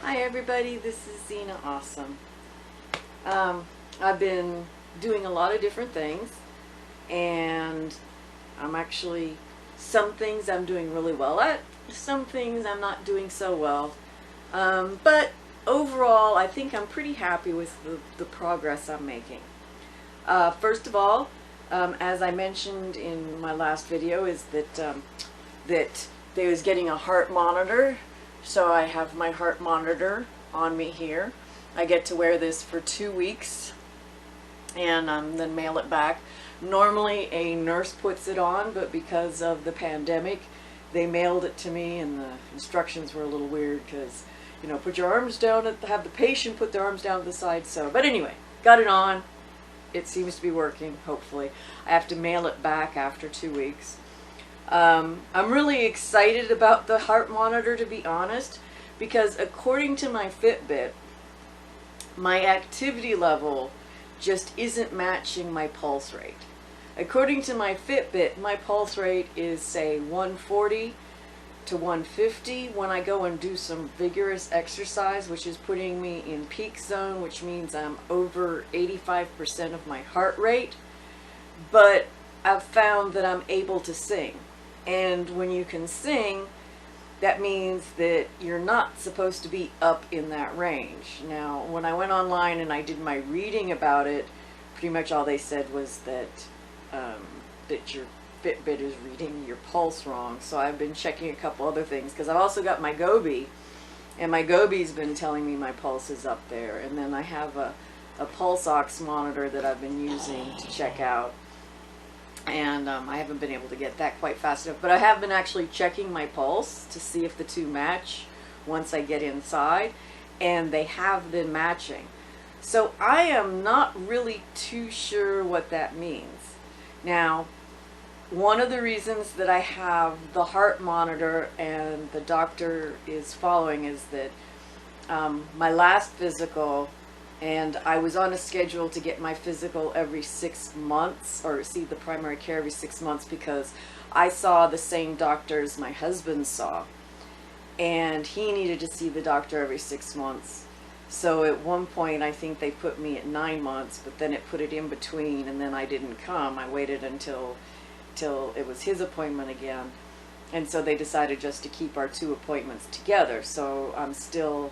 Hi everybody, this is Zena Awesome. I've been doing a lot of different things, and some things I'm doing really well at, some things I'm not doing so well. But overall, I think I'm pretty happy with the progress I'm making. First of all, as I mentioned in my last video, is that they was getting a heart monitor. So I have my heart monitor on me here. I get to wear this for 2 weeks and then mail it back. Normally a nurse puts it on, but because of the pandemic, they mailed it to me, and the instructions were a little weird because, you know, put your arms down, have the patient put their arms down to the side. So, but anyway, got it on. It seems to be working, hopefully. I have to mail it back after 2 weeks. I'm really excited about the heart monitor, to be honest, because according to my Fitbit, my activity level just isn't matching my pulse rate. According to my Fitbit, my pulse rate is, say, 140 to 150 when I go and do some vigorous exercise, which is putting me in peak zone, which means I'm over 85% of my heart rate. But I've found that I'm able to sing. And when you can sing, that means that you're not supposed to be up in that range. Now, when I went online and I did my reading about it, pretty much all they said was that that your Fitbit is reading your pulse wrong. So I've been checking a couple other things, because I've also got my Gobi, and my Gobi's been telling me my pulse is up there. And then I have a pulse ox monitor that I've been using to check out. And I haven't been able to get that quite fast enough, but I have been actually checking my pulse to see if the two match once I get inside, and they have been matching. So I am not really too sure what that means. Now, one of the reasons that I have the heart monitor and the doctor is following is that my last physical, and I was on a schedule to get my physical every 6 months, or see the primary care every 6 months, because I saw the same doctor as my husband saw, and he needed to see the doctor every 6 months. So at one point I think they put me at 9 months, but then it put it in between, and then I didn't come. I waited until it was his appointment again, and so they decided just to keep our 2 appointments together. So I'm still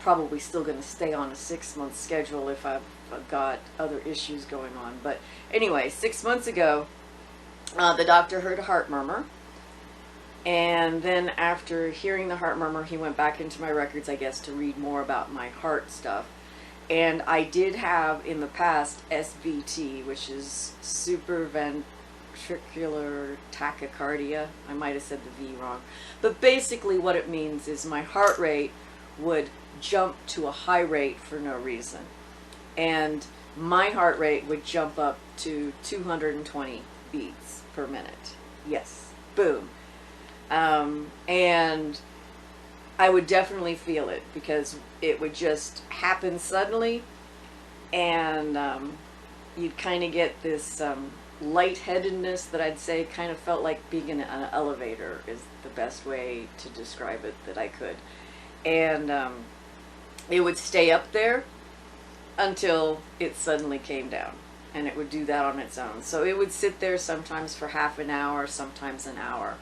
probably still going to stay on a 6-month schedule if I've got other issues going on. But anyway, 6 months ago, the doctor heard a heart murmur, and then after hearing the heart murmur, he went back into my records, I guess, to read more about my heart stuff. And I did have in the past SVT, which is supraventricular tachycardia. I might have said the V wrong, but basically what it means is my heart rate would jump to a high rate for no reason, and my heart rate would jump up to 220 beats per minute. Yes, boom. And I would definitely feel it, because it would just happen suddenly, and you'd kind of get this lightheadedness that I'd say kind of felt like being in an elevator, is the best way to describe it that I could. And it would stay up there until it suddenly came down, and it would do that on its own. So it would sit there sometimes for half an hour, sometimes an hour,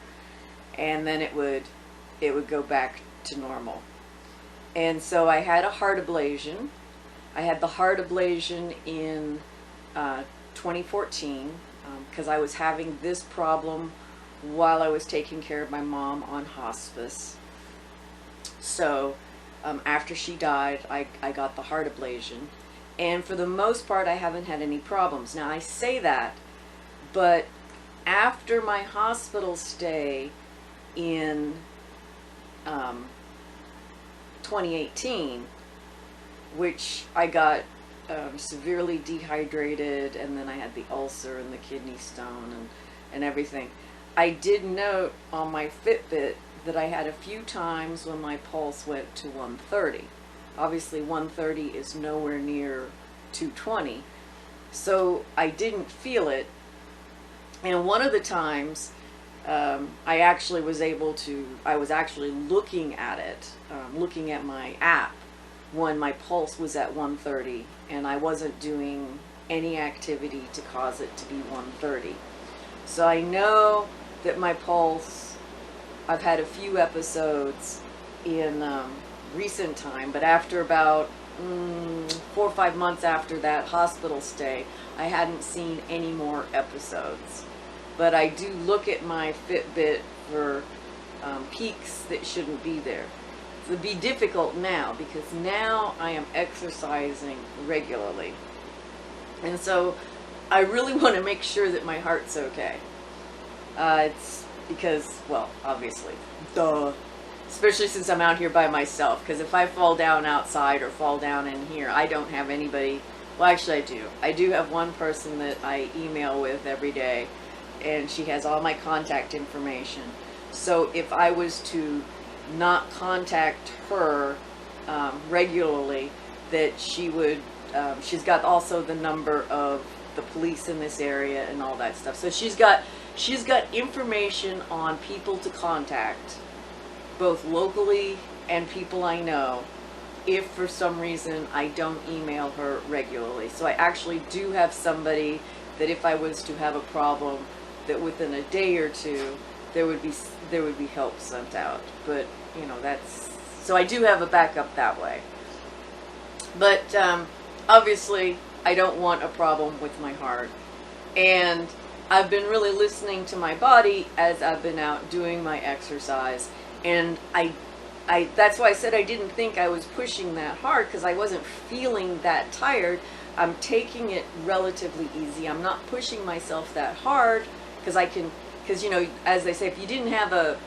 and then it would go back to normal. And so I had a heart ablation. I had the heart ablation in 2014 because I was having this problem while I was taking care of my mom on hospice. So after she died, I got the heart ablation, and for the most part I haven't had any problems. Now I say that, but after my hospital stay in 2018, which I got severely dehydrated, and then I had the ulcer and the kidney stone and everything, I did note on my Fitbit that I had a few times when my pulse went to 130. Obviously 130 is nowhere near 220, so I didn't feel it. And one of the times I actually was able to, I was actually looking at it, looking at my app when my pulse was at 130 and I wasn't doing any activity to cause it to be 130. So I know that my pulse, I've had a few episodes in recent time, but after about 4 or 5 months after that hospital stay, I hadn't seen any more episodes. But I do look at my Fitbit for peaks that shouldn't be there. It would be difficult now because now I am exercising regularly. And so I really want to make sure that my heart's okay. It's because, well, obviously, duh. Especially since I'm out here by myself. Because if I fall down outside or fall down in here, I don't have anybody. Well, actually I do. I do have one person that I email with every day. And she has all my contact information. So if I was to not contact her regularly, that she would, she's got also the number of the police in this area and all that stuff. So she's got information on people to contact, both locally and people I know, if for some reason I don't email her regularly. So I actually do have somebody that if I was to have a problem, that within a day or two there would be help sent out. But you know, that's, so I do have a backup that way. But obviously I don't want a problem with my heart, and I've been really listening to my body as I've been out doing my exercise. And I that's why I said I didn't think I was pushing that hard, because I wasn't feeling that tired. I'm taking it relatively easy. I'm not pushing myself that hard, because you know, as they say, if you didn't have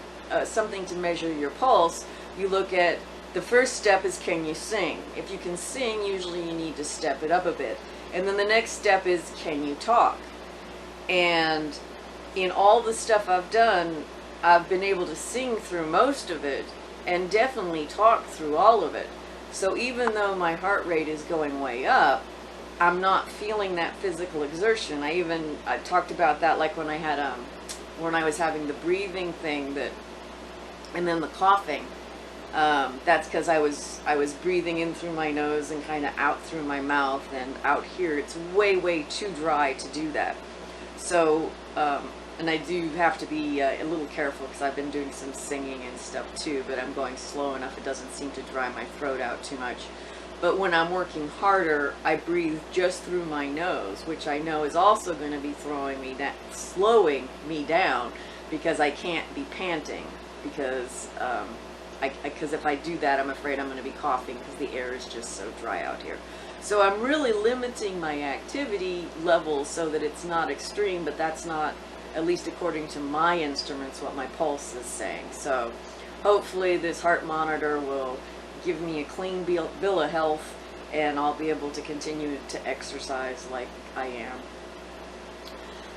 something to measure your pulse, you look at, the first step is, can you sing? If you can sing, usually you need to step it up a bit. And then the next step is, can you talk? And in all the stuff I've done, I've been able to sing through most of it and definitely talk through all of it. So even though my heart rate is going way up, I'm not feeling that physical exertion. I talked about that, like when I had when I was having the breathing thing, and then the coughing. That's because I was breathing in through my nose and kind of out through my mouth, and out here it's way too dry to do that. So and I do have to be a little careful, because I've been doing some singing and stuff too, but I'm going slow enough. It doesn't seem to dry my throat out too much. But when I'm working harder, I breathe just through my nose, which I know is also going to be slowing me down, because I can't be panting, because if I do that, I'm afraid I'm going to be coughing, because the air is just so dry out here. So I'm really limiting my activity levels so that it's not extreme, but that's not, at least according to my instruments, what my pulse is saying. So hopefully this heart monitor will give me a clean bill of health, and I'll be able to continue to exercise like I am.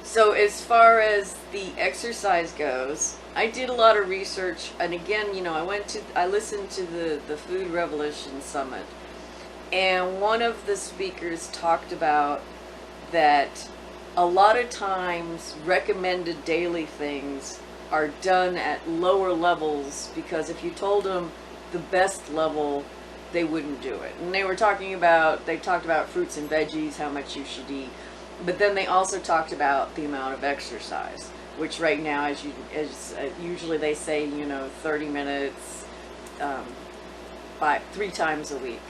So as far as the exercise goes, I did a lot of research, and again, you know, I listened to the Food Revolution Summit, and one of the speakers talked about that a lot of times recommended daily things are done at lower levels, because if you told them the best level, they wouldn't do it. And they talked about fruits and veggies, how much you should eat, but then they also talked about the amount of exercise, which right now, usually they say, you know, 30 minutes, 3 times a week,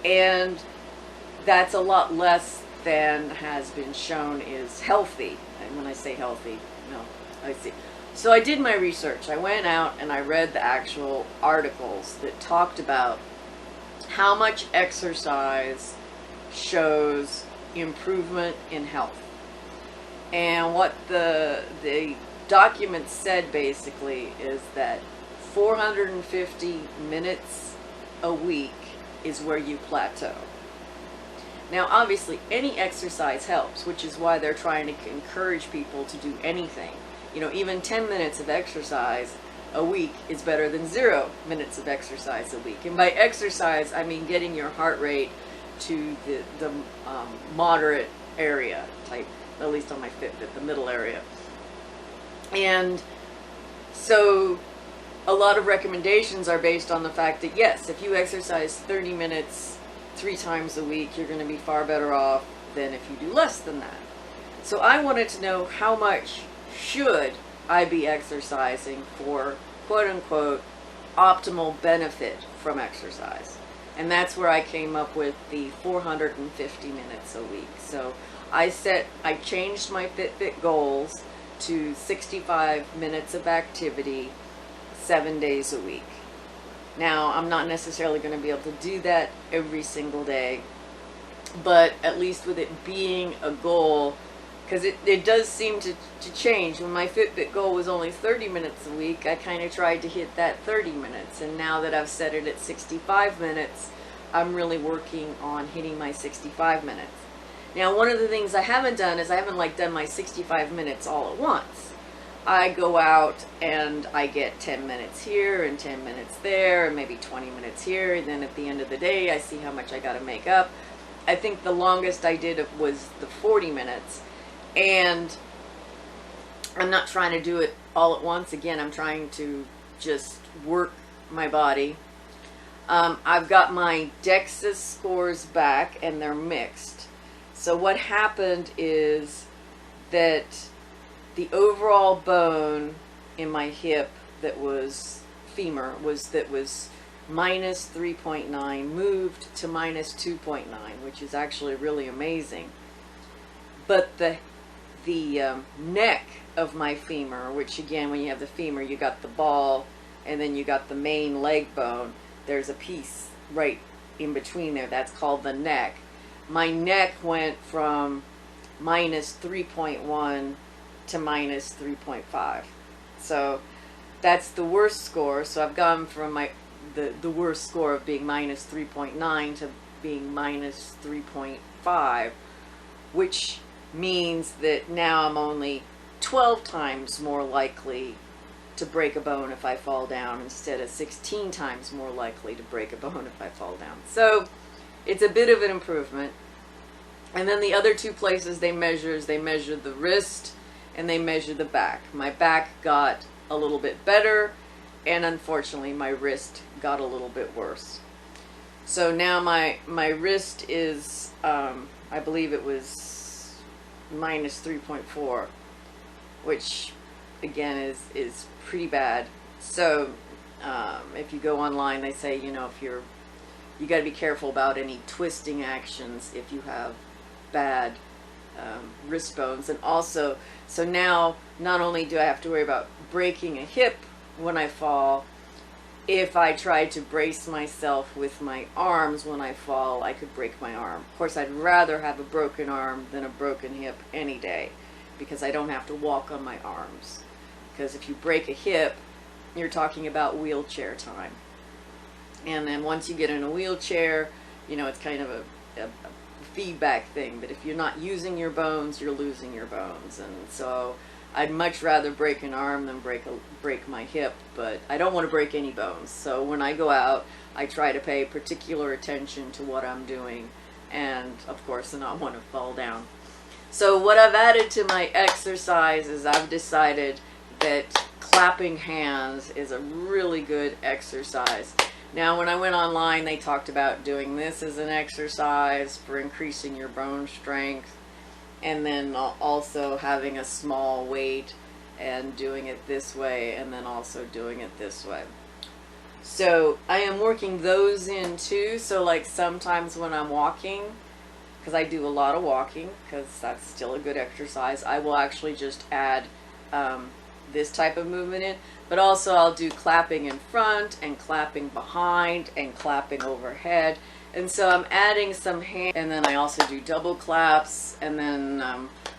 and that's a lot less than has been shown is healthy. And when I say healthy, no, I see. So I did my research. I went out and I read the actual articles that talked about how much exercise shows improvement in health. And what the document said basically is that 450 minutes a week is where you plateau. Now obviously any exercise helps, which is why they're trying to encourage people to do anything. You know, even 10 minutes of exercise a week is better than 0 minutes of exercise a week. And by exercise, I mean getting your heart rate to the moderate area type, at least on my Fitbit, the middle area. And So a lot of recommendations are based on the fact that yes, if you exercise 30 minutes 3 times a week, you're going to be far better off than if you do less than that. So I wanted to know, how much should I be exercising for quote unquote optimal benefit from exercise? And that's where I came up with the 450 minutes a week. So I changed my Fitbit goals to 65 minutes of activity 7 days a week. Now, I'm not necessarily going to be able to do that every single day, but at least with it being a goal, because it does seem to change. When my Fitbit goal was only 30 minutes a week, I kind of tried to hit that 30 minutes, and now that I've set it at 65 minutes, I'm really working on hitting my 65 minutes. Now, one of the things I haven't done is I haven't done my 65 minutes all at once. I go out and I get 10 minutes here and 10 minutes there and maybe 20 minutes here, and then at the end of the day I see how much I got to make up. I think the longest I did was the 40 minutes, and I'm not trying to do it all at once. Again, I'm trying to just work my body. I've got my DEXA scores back and they're mixed. So what happened is that the overall bone in my hip that was femur was minus 3.9 moved to minus 2.9, which is actually really amazing. But the neck of my femur, which again, when you have the femur, you got the ball and then you got the main leg bone. There's a piece right in between there. That's called the neck. My neck went from minus 3.1 to minus 3.5. So that's the worst score. So I've gone from the worst score of being minus 3.9 to being minus 3.5, which means that now I'm only 12 times more likely to break a bone if I fall down, instead of 16 times more likely to break a bone if I fall down. So it's a bit of an improvement. And then the other two places they measure the wrist and they measure the back. My back got a little bit better, and unfortunately my wrist got a little bit worse. So now my wrist is, I believe it was minus 3.4, which again is pretty bad. So if you go online, they say, you know, you got to be careful about any twisting actions if you have bad wrist bones. And also, so now not only do I have to worry about breaking a hip when I fall, if I try to brace myself with my arms when I fall, I could break my arm. Of course, I'd rather have a broken arm than a broken hip any day, because I don't have to walk on my arms. Because if you break a hip, you're talking about wheelchair time. And then once you get in a wheelchair, you know, it's kind of a feedback thing. But if you're not using your bones, you're losing your bones. And so I'd much rather break an arm than break my hip, but I don't want to break any bones. So when I go out, I try to pay particular attention to what I'm doing, and of course not want to fall down. So what I've added to my exercise is I've decided that clapping hands is a really good exercise. Now, when I went online, they talked about doing this as an exercise for increasing your bone strength, and then also having a small weight and doing it this way, and then also doing it this way. So I am working those in too. So like sometimes when I'm walking, because I do a lot of walking, because that's still a good exercise, I will actually just add this type of movement in, but also I'll do clapping in front and clapping behind and clapping overhead. And so I'm adding some hand, and then I also do double claps, and then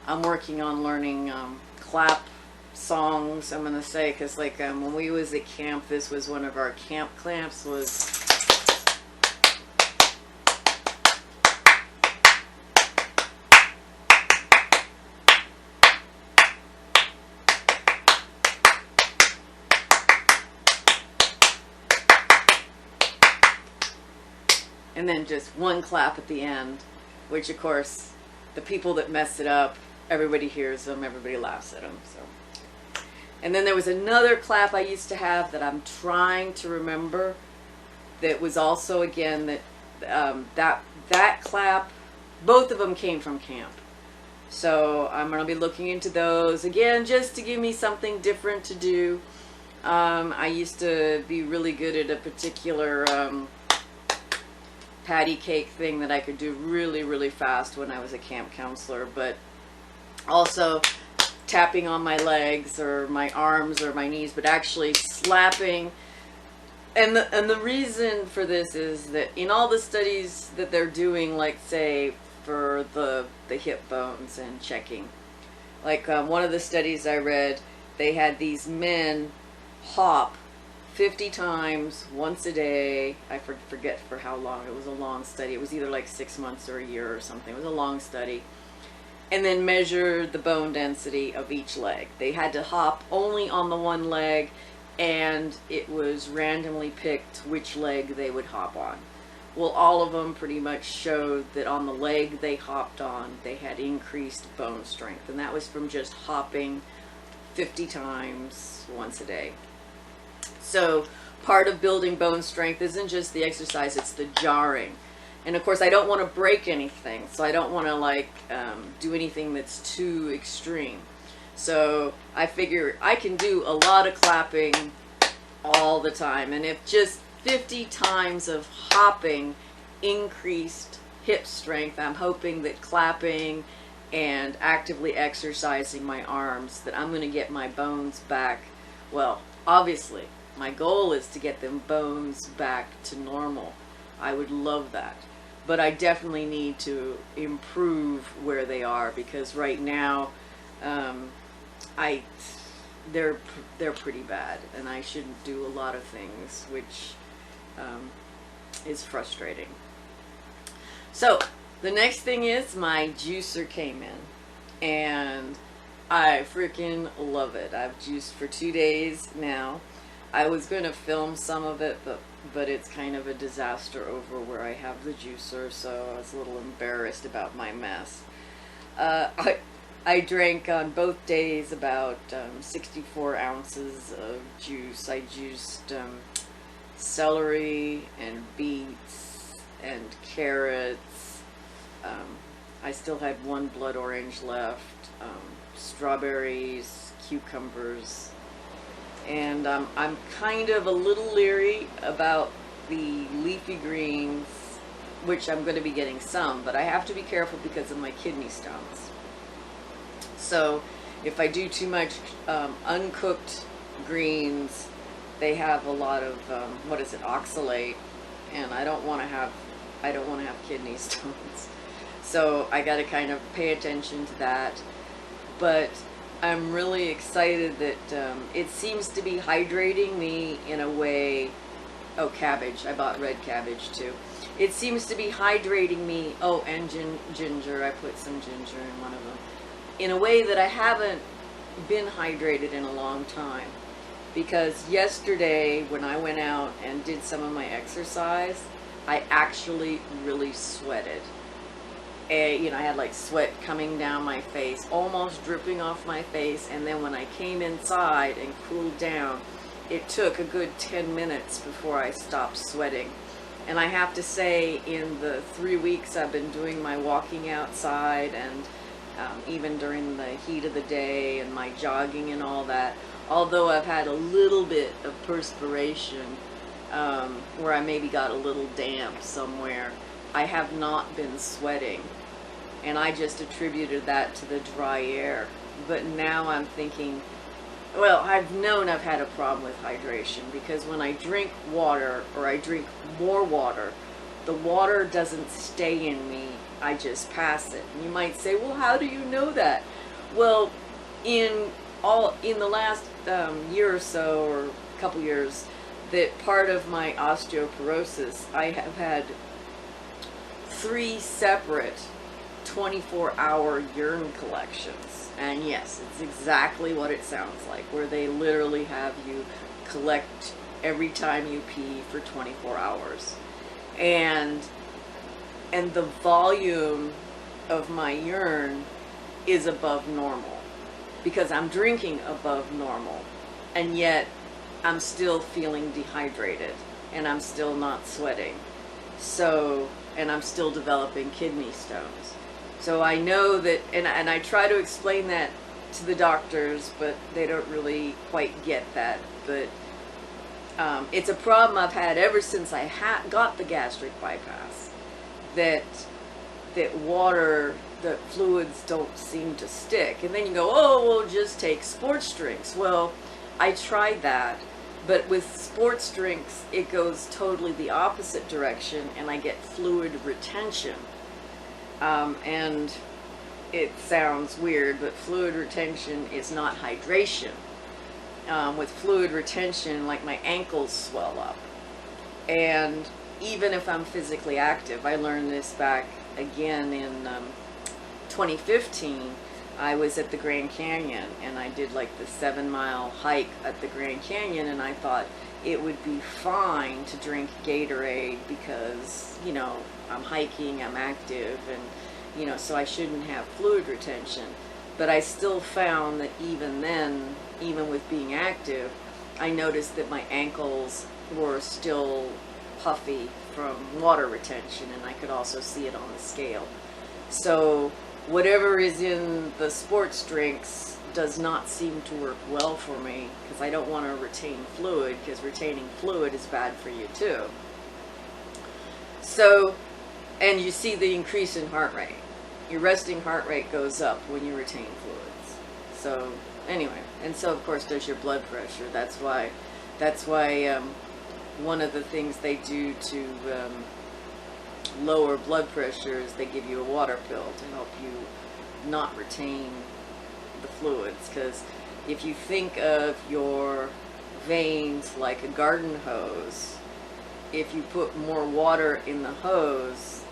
I'm working on learning clap songs, I'm gonna say, because like when we was at camp, this was one of our camp claps, was and then just one clap at the end, which of course the people that mess it up, everybody hears them, everybody laughs at them. So And then there was another clap I used to have that I'm trying to remember, that was also, again, that clap, both of them came from camp. So I'm going to be looking into those again, just to give me something different to do. I used to be really good at a particular patty cake thing that I could do really, really fast when I was a camp counselor, but also tapping on my legs or my arms or my knees, but actually slapping. And the reason for this is that in all the studies that they're doing, like say for the hip bones and checking, like one of the studies I read, they had these men hop 50 times once a day. I forget for how long. It was a long study. It was either like 6 months or a year or something. It was a long study. And then measure the bone density of each leg. They had to hop only on the one leg, and it was randomly picked which leg they would hop on. Well, all of them pretty much showed that on the leg they hopped on, they had increased bone strength. And that was from just hopping 50 times once a day. So part of building bone strength isn't just the exercise, it's the jarring. And of course, I don't want to break anything, so I don't want to like do anything that's too extreme. So I figure I can do a lot of clapping all the time. And if just 50 times of hopping increased hip strength, I'm hoping that clapping and actively exercising my arms, that I'm going to get my bones back. Well, obviously, my goal is to get them bones back to normal. I would love that. But I definitely need to improve where they are, because right now they're pretty bad, and I shouldn't do a lot of things, which is frustrating. So the next thing is my juicer came in, and I freaking love it. I've juiced for 2 days now. I was going to film some of it, but it's kind of a disaster over where I have the juicer, so I was a little embarrassed about my mess. I drank on both days about 64 ounces of juice. I juiced celery and beets and carrots. I still had one blood orange left, strawberries, cucumbers. And I'm kind of a little leery about the leafy greens, which I'm going to be getting some, but I have to be careful because of my kidney stones. So if I do too much uncooked greens, they have a lot of oxalate, and I don't want to have kidney stones. So I got to kind of pay attention to that. But I'm really excited that it seems to be hydrating me in a way. Oh, cabbage. I bought red cabbage too. It seems to be hydrating me. Oh, and ginger. I put some ginger in one of them. In a way that I haven't been hydrated in a long time. Because yesterday when I went out and did some of my exercise, I actually really sweated. I had like sweat coming down my face, almost dripping off my face, and then when I came inside and cooled down, it took a good 10 minutes before I stopped sweating. And I have to say, in the 3 weeks I've been doing my walking outside, and even during the heat of the day and my jogging and all that, although I've had a little bit of perspiration where I maybe got a little damp somewhere, I have not been sweating, and I just attributed that to the dry air. But now I'm thinking, well, I've known I've had a problem with hydration, because when I drink water, or I drink more water, the water doesn't stay in me, I just pass it. And you might say, well, how do you know that? Well, in the last year or so, or a couple years, that part of my osteoporosis, I have had 3 separate 24-hour urine collections. And yes, it's exactly what it sounds like, where they literally have you collect every time you pee for 24 hours. And the volume of my urine is above normal. because I'm drinking above normal, and yet I'm still feeling dehydrated, and I'm still not sweating. So, and I'm still developing kidney stones. So I know that, and I try to explain that to the doctors, but they don't really quite get that. But it's a problem I've had ever since I got the gastric bypass, that water, the fluids don't seem to stick. And then you go, oh, well, just take sports drinks. Well, I tried that, but with sports drinks, it goes totally the opposite direction, and I get fluid retention. And it sounds weird, but fluid retention is not hydration. With fluid retention, like, my ankles swell up. And even if I'm physically active, I learned this back again in 2015. I was at the Grand Canyon, and I did like the 7-mile hike at the Grand Canyon, and I thought it would be fine to drink Gatorade because, you know, I'm hiking, I'm active, and, you know, so I shouldn't have fluid retention. But I still found that even then, even with being active, I noticed that my ankles were still puffy from water retention, and I could also see it on the scale. So whatever is in the sports drinks does not seem to work well for me, because I don't want to retain fluid, because retaining fluid is bad for you too. So, and you see the increase in heart rate. Your resting heart rate goes up when you retain fluids. So anyway, and so of course there's your blood pressure. That's why one of the things they do to lower blood pressure is they give you a water pill to help you not retain the fluids. Because if you think of your veins like a garden hose, if you put more water in the hose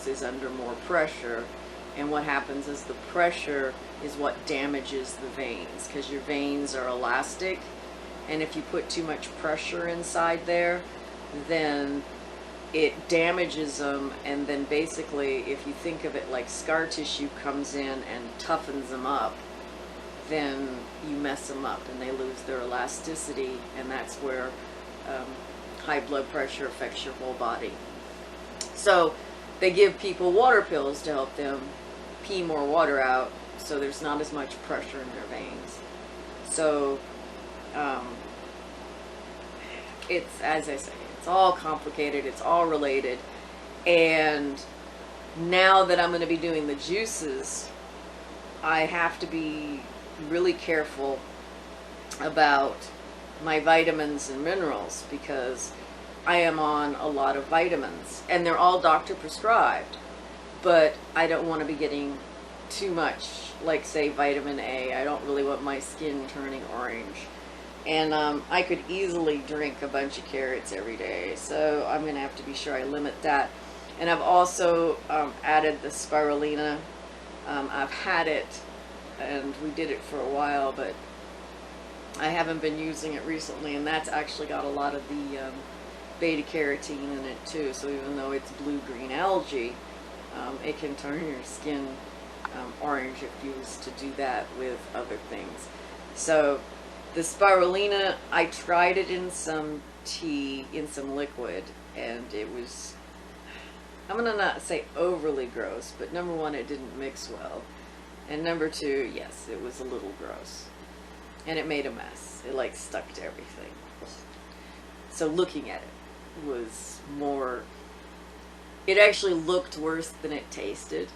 is under more pressure, and what happens is the pressure is what damages the veins, because your veins are elastic, and if you put too much pressure inside there, then it damages them. And then basically, if you think of it like scar tissue comes in and toughens them up, then you mess them up and they lose their elasticity, and that's where high blood pressure affects your whole body. So they give people water pills to help them pee more water out, so there's not as much pressure in their veins. So it's, as I say, it's all complicated, it's all related. And now that I'm going to be doing the juices, I have to be really careful about my vitamins and minerals, because I am on a lot of vitamins, and they're all doctor prescribed, but I don't want to be getting too much, like say vitamin A. I don't really want my skin turning orange. And I could easily drink a bunch of carrots every day, so I'm going to have to be sure I limit that. And I've also added the Spirulina. I've had it, and we did it for a while, but I haven't been using it recently, and that's actually got a lot of the beta-carotene in it too. So even though it's blue-green algae, it can turn your skin orange if you was to do that with other things. So the Spirulina, I tried it in some tea, in some liquid, and it was, I'm going to not say overly gross, but number one, it didn't mix well. And number two, yes, it was a little gross. And it made a mess. It like stuck to everything. So looking at it was more, it actually looked worse than it tasted.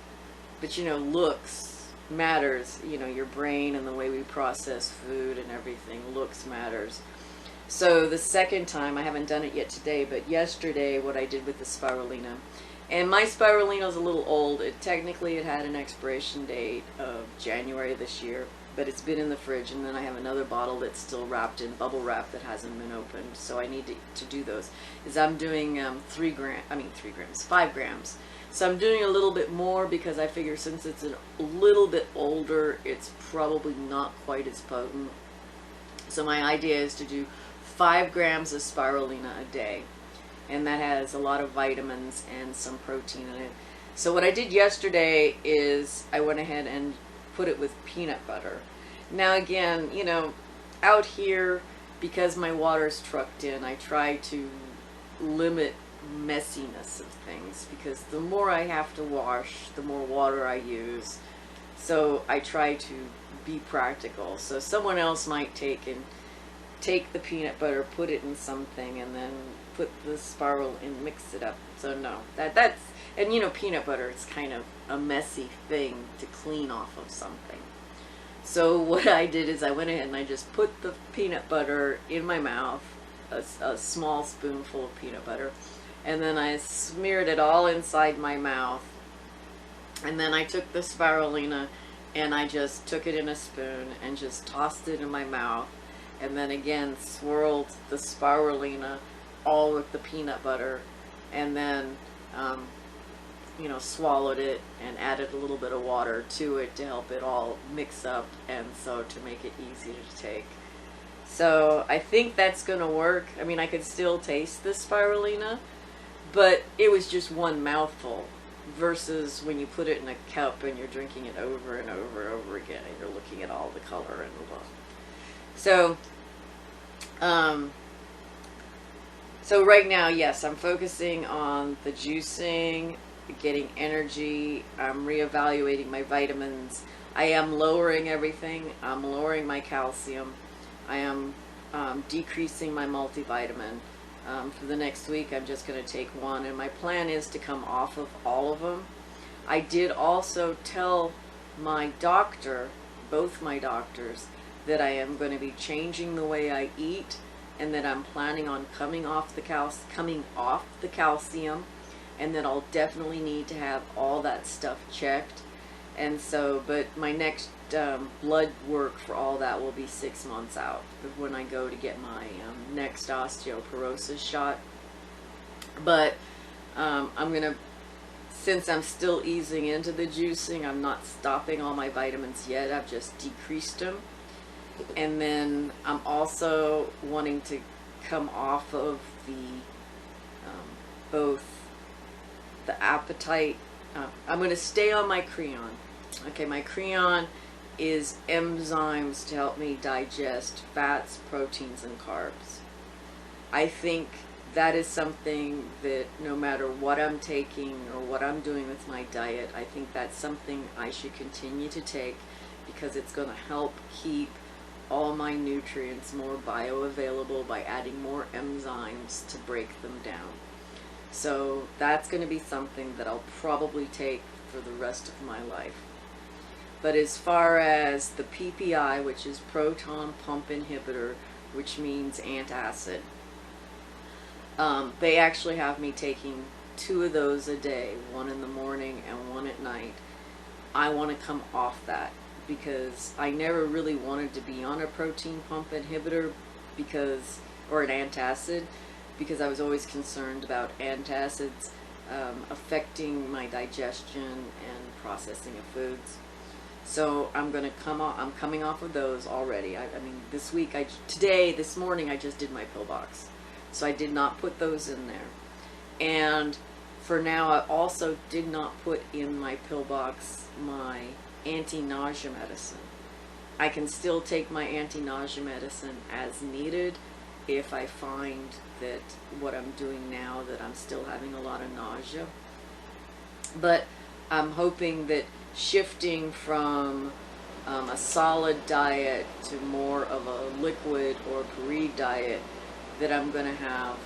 But you know, looks matters. You know, your brain and the way we process food and everything, looks matters. So the second time, I haven't done it yet today, but yesterday what I did with the Spirulina, and my Spirulina is a little old. Technically it had an expiration date of January this year, but it's been in the fridge, and then I have another bottle that's still wrapped in bubble wrap that hasn't been opened, so I need to do those. Is I'm doing 5 grams. So I'm doing a little bit more because I figure since it's a little bit older, it's probably not quite as potent. So my idea is to do 5 grams of Spirulina a day, and that has a lot of vitamins and some protein in it. So what I did yesterday is I went ahead and put it with peanut butter. Now again, you know, out here, because my water's trucked in, I try to limit messiness of things, because the more I have to wash, the more water I use. So I try to be practical. So someone else might take the peanut butter, put it in something, and then put the spiral and mix it up. So no, that's, and you know, peanut butter is kind of a messy thing to clean off of something. So what I did is I went ahead and I just put the peanut butter in my mouth, a small spoonful of peanut butter, and then I smeared it all inside my mouth. And then I took the spirulina and I just took it in a spoon and just tossed it in my mouth, and then again swirled the spirulina all with the peanut butter, and then you know, swallowed it and added a little bit of water to it to help it all mix up, and so to make it easy to take. So I think that's going to work. I mean, I could still taste the spirulina, but it was just one mouthful versus when you put it in a cup and you're drinking it over and over and over again, and you're looking at all the color and the look. So so right now, yes, I'm focusing on the juicing, getting energy. I'm reevaluating my vitamins. I am lowering everything. I'm lowering my calcium. I am decreasing my multivitamin. For the next week, I'm just going to take one, and my plan is to come off of all of them. I did also tell my doctor, both my doctors, that I am going to be changing the way I eat, and that I'm planning on coming off the calcium, and that I'll definitely need to have all that stuff checked. And so, but my next blood work for all that will be 6 months out when I go to get my next osteoporosis shot. But I'm gonna, since I'm still easing into the juicing, I'm not stopping all my vitamins yet. I've just decreased them. And then I'm also wanting to come off of the both the appetite. I'm going to stay on my Creon. Okay, my Creon is enzymes to help me digest fats, proteins, and carbs. I think that is something that no matter what I'm taking or what I'm doing with my diet, I think that's something I should continue to take, because it's going to help keep all my nutrients more bioavailable by adding more enzymes to break them down. So that's going to be something that I'll probably take for the rest of my life. But as far as the PPI, which is proton pump inhibitor, which means antacid, they actually have me taking 2 of those a day, 1 in the morning and 1 at night. I want to come off that, because I never really wanted to be on a proton pump inhibitor because, or an antacid, because I was always concerned about antacids affecting my digestion and processing of foods. So I'm going to I'm coming off of those already. I mean, this week, this morning, I just did my pill box. So I did not put those in there. And for now, I also did not put in my pill box my anti-nausea medicine. I can still take my anti-nausea medicine as needed if I find that what I'm doing now, that I'm still having a lot of nausea. But I'm hoping that shifting from a solid diet to more of a liquid or puree diet, that I'm going to have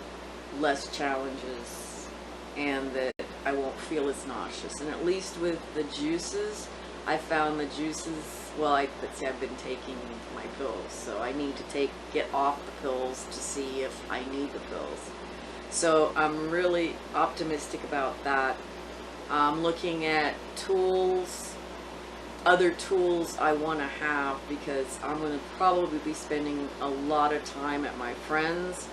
less challenges and that I won't feel as nauseous. And at least with the juices, I found the juices, well, I've been taking my pills, so I need to get off the pills to see if I need the pills. So I'm really optimistic about that. I'm looking at tools, other tools I want to have, because I'm going to probably be spending a lot of time at my friends,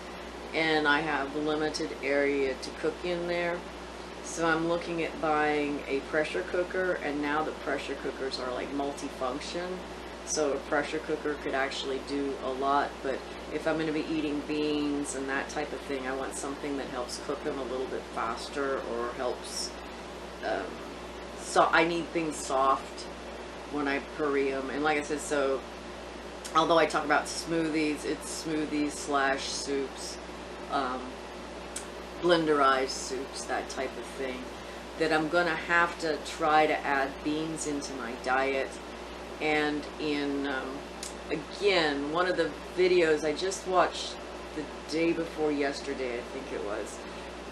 and I have limited area to cook in there. So I'm looking at buying a pressure cooker, and now the pressure cookers are like multifunction. So a pressure cooker could actually do a lot, but if I'm going to be eating beans and that type of thing, I want something that helps cook them a little bit faster, or helps, so I need things soft when I puree them. And like I said, so although I talk about smoothies, it's smoothies slash soups, blenderized soups, that type of thing, that I'm going to have to try to add beans into my diet. And in, again, one of the videos I just watched the day before yesterday, I think it was,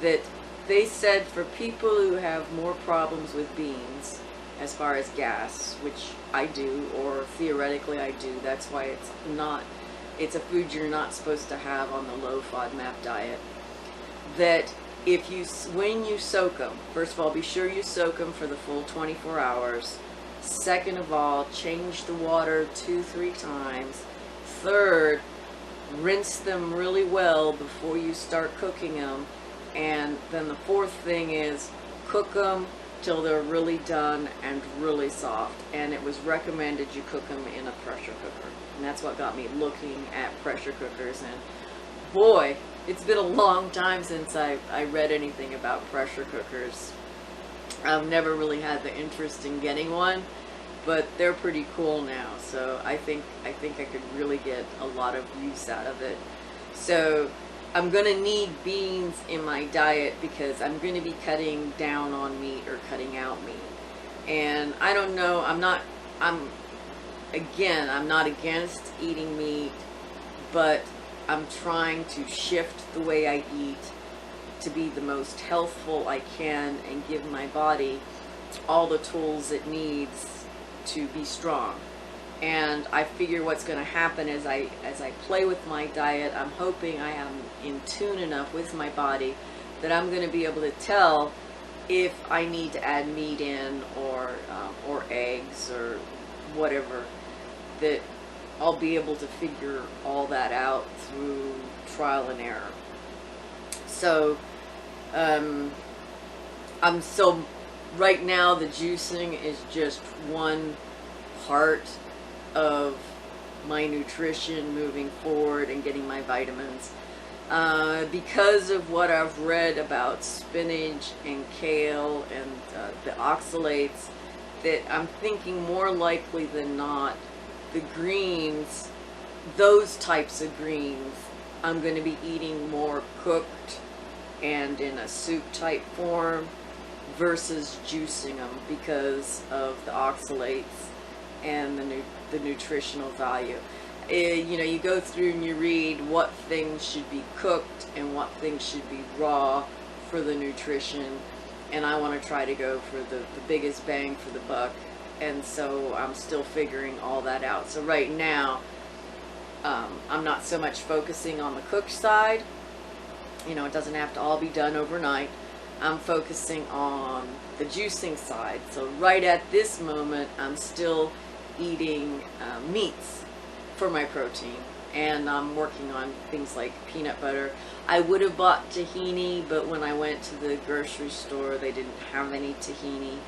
that they said for people who have more problems with beans, as far as gas, which I do, or theoretically I do, that's why it's a food you're not supposed to have on the low FODMAP diet, that if you, when you soak them, first of all, be sure you soak them for the full 24 hours. Second of all, change the water 2-3 times. Third, rinse them really well before you start cooking them. And then the fourth thing is cook them till they're really done and really soft. And it was recommended you cook them in a pressure cooker. And that's what got me looking at pressure cookers. And boy, it's been a long time since I read anything about pressure cookers. I've never really had the interest in getting one, but they're pretty cool now. So I think I could really get a lot of use out of it. So I'm going to need beans in my diet because I'm going to be cutting down on meat or cutting out meat. And I don't know, I'm not against eating meat, but I'm trying to shift the way I eat to be the most healthful I can and give my body all the tools it needs to be strong. And I figure what's going to happen as I play with my diet, I'm hoping I am in tune enough with my body that I'm going to be able to tell if I need to add meat in or eggs or whatever, that I'll be able to figure all that out through trial and error. So right now the juicing is just one part of my nutrition moving forward and getting my vitamins. Because of what I've read about spinach and kale and the oxalates, that I'm thinking more likely than not the greens, those types of greens, I'm going to be eating more cooked and in a soup type form versus juicing them because of the oxalates and the nutritional value. You go through and you read what things should be cooked and what things should be raw for the nutrition, and I want to try to go for the biggest bang for the buck. And so I'm still figuring all that out. So right now, I'm not so much focusing on the cooked side. It doesn't have to all be done overnight. I'm focusing on the juicing side. So right at this moment, I'm still eating meats for my protein. And I'm working on things like peanut butter. I would have bought tahini, but when I went to the grocery store, they didn't have any tahini.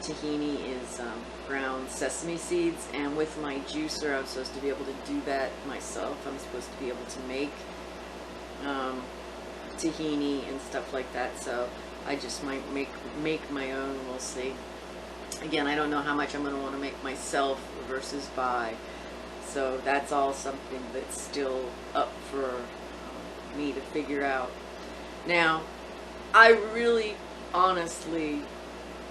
Tahini is ground sesame seeds, and with my juicer I'm supposed to be able to do that myself. I'm supposed to be able to make tahini and stuff like that, so I just might make my own. We'll see. Again, I don't know how much I'm going to want to make myself versus buy, so that's all something that's still up for me to figure out. Now, I really honestly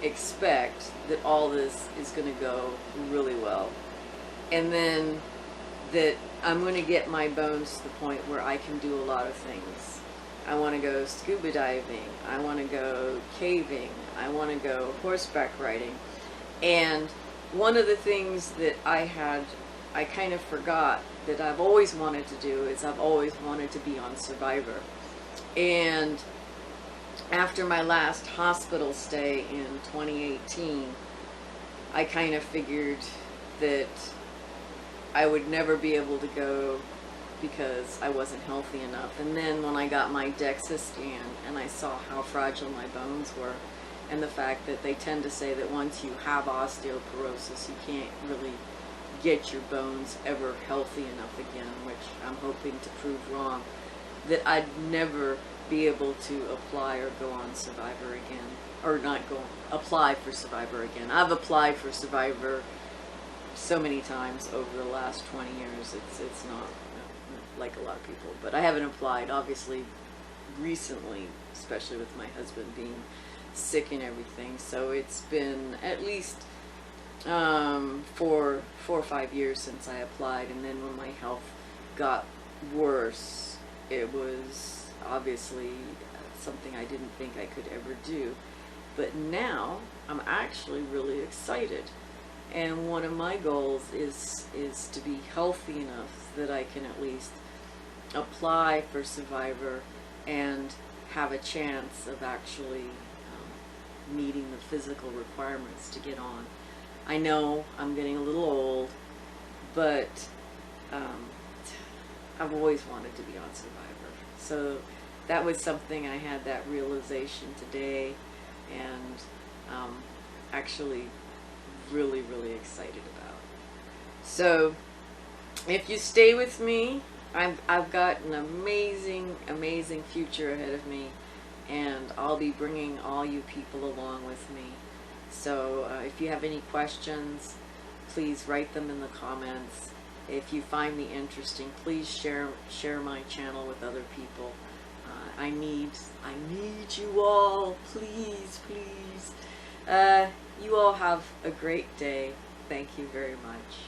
expect that all this is going to go really well, and then that I'm going to get my bones to the point where I can do a lot of things. I want to go scuba diving, I want to go caving, I want to go horseback riding. And one of the things that I kind of forgot that I've always wanted to do is I've always wanted to be on Survivor. And after my last hospital stay in 2018, I kind of figured that I would never be able to go because I wasn't healthy enough. And then when I got my DEXA scan and I saw how fragile my bones were, and the fact that they tend to say that once you have osteoporosis, you can't really get your bones ever healthy enough again, which I'm hoping to prove wrong, that I'd never be able to apply or go on Survivor again, or not go apply for Survivor again. I've applied for Survivor so many times over the last 20 years. It's not like a lot of people, but I haven't applied obviously recently, especially with my husband being sick and everything. So it's been at least 4 or 5 years since I applied, and then when my health got worse, it was obviously something I didn't think I could ever do. But now I'm actually really excited, and one of my goals is to be healthy enough that I can at least apply for Survivor and have a chance of actually meeting the physical requirements to get on. I know I'm getting a little old, but I've always wanted to be on Survivor. So that was something I had that realization today, and actually really, really excited about. So if you stay with me, I've got an amazing, amazing future ahead of me, and I'll be bringing all you people along with me. So if you have any questions, please write them in the comments. If you find me interesting, please share my channel with other people. I need you all, please, please. You all have a great day. Thank you very much.